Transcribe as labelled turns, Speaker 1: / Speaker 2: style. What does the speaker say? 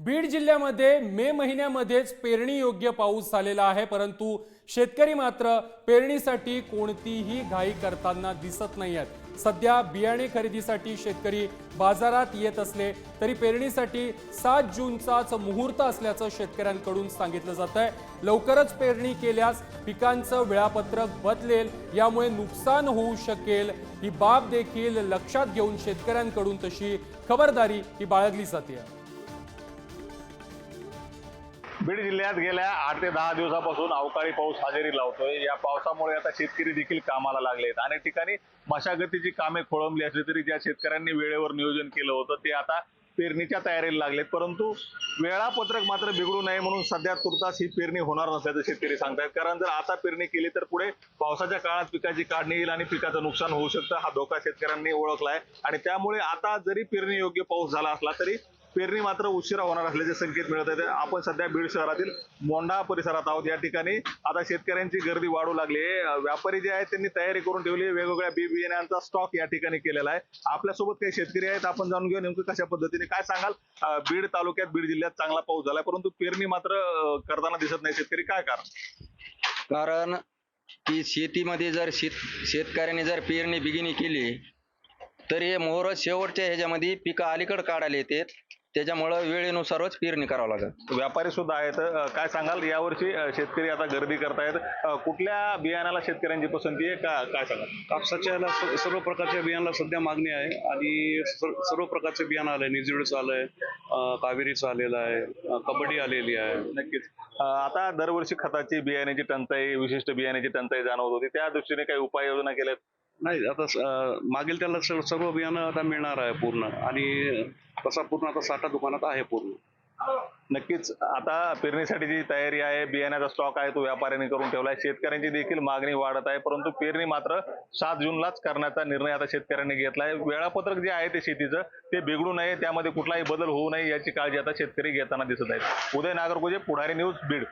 Speaker 1: बीड जिल्ह्यामध्ये मे महिन्यामध्येच पेरणी योग्य पाऊस झालेला आहे, परंतु शेतकरी मात्र पेरणीसाठी कोणतीही घाई करताना दिसत नाही आहेत। सध्या बियाणे खरेदीसाठी शेतकरी बाजारात येत असले तरी पेरणीसाठी 7 जूनचाच मुहूर्त असल्याचं शेतकऱ्यांकडून सांगितलं जात आहे। लवकरच पेरणी केल्यास पिकांचं वेळापत्रक बदलेल, यामुळे नुकसान होऊ शकेल। ही बाब देखील लक्षात घेऊन शेतकऱ्यांकडून तशी खबरदारी ही बाळगली जाते।
Speaker 2: बीड जिल्ह्यात गेल्या 8 ते 10 दिवसापासून अवकाळी पाऊस हजेरी लावतोय। या पावसामुळे आता शेतकरी देखील कामाला लागलेत। अनेक ठिकाणी मशागतीची कामे खोळंबली असली तरी ज्या शेतकऱ्यांनी वेळेवर नियोजन केलं होतं ते आता पेरणीच्या तयारीला लागलेत, परंतु वेळापत्रक मात्र बिघडू नये म्हणून सध्या तुर्तास ही पेरणी होणार नसल्याचं शेतकरी सांगतात। कारण जर आता पेरणी केली तर पुढे पावसाच्या काळात पिकाची काढणी येईल आणि पिकाचं नुकसान होऊ शकतं, हा धोका शेतकऱ्यांनी ओळखलाय। आणि त्यामुळे आता जरी पेरणी योग्य पाऊस झाला असला तरी पेरणी मात्र उशिरा होणार असल्याचे संकेत मिळत आहेत। आपण सध्या बीड शहरातील मोंढा परिसरात आहोत। या ठिकाणी आता शेतकऱ्यांची गर्दी वाढू लागली आहे। व्यापारी जे आहेत त्यांनी तयारी करून ठेवली आहे, वेगवेगळ्या बी बियाण्यांचा स्टॉक या ठिकाणी केलेला आहे। आपल्यासोबत काही शेतकरी आहेत, आपण जाणून घेऊ नेमकं कशा पद्धतीने काय सांगाल। बीड तालुक्यात बीड जिल्ह्यात चांगला पाऊस झालाय, परंतु पेरणी मात्र करताना दिसत नाही शेतकरी, काय
Speaker 3: कारण की शेतीमध्ये जर शेतकऱ्याने जर पेरणी बिगिनी केली तर हे मोहर शेवटच्या ह्याच्यामध्ये पिकं अलीकडे काढायला येतात, त्याच्यामुळं वेळेनुसारच पेरणी करावं लागेल।
Speaker 2: व्यापारी सुद्धा आहेत, काय सांगाल यावर्षी शेतकरी आता गर्दी करतायत, कुठल्या बियाण्याला शेतकऱ्यांची पसंती आहे, काय सांगाल।
Speaker 4: कापसाच्या सर्व प्रकारच्या बियाणाला सध्या मागणी आहे आणि सर्व प्रकारचे बियाणं आलंय, निजिडचं आलंय, कावेरीचं आलेलं आहे, कबड्डी आलेली आहे।
Speaker 2: नक्कीच आता दरवर्षी खताची बियाण्याची टंचाई, विशिष्ट बियाण्याची टंचाई जाणवत होती, त्या दृष्टीने काही उपाययोजना केल्यात?
Speaker 4: नाही, आता मागेल त्याला सर्व बियाणं आता मिळणार आहे पूर्ण, आणि तसा पूर्ण आता साठा दुकानात आहे पूर्ण।
Speaker 2: नक्कीच आता पेरणीसाठी जी तयारी आहे, बियाण्याचा स्टॉक आहे तो व्यापाऱ्यांनी करून ठेवलाय। शेतकऱ्यांची देखील मागणी वाढत आहे, परंतु पेरणी मात्र 7 जूनलाच करण्याचा निर्णय आता शेतकऱ्यांनी घेतलाय। वेळापत्रक जे आहे ते शेतीचं ते बिघडू नये, त्यामध्ये कुठलाही बदल होऊ नये याची काळजी आता शेतकरी घेताना दिसत आहेत। उदय नागरगोजे, पुढारी न्यूज, बीड।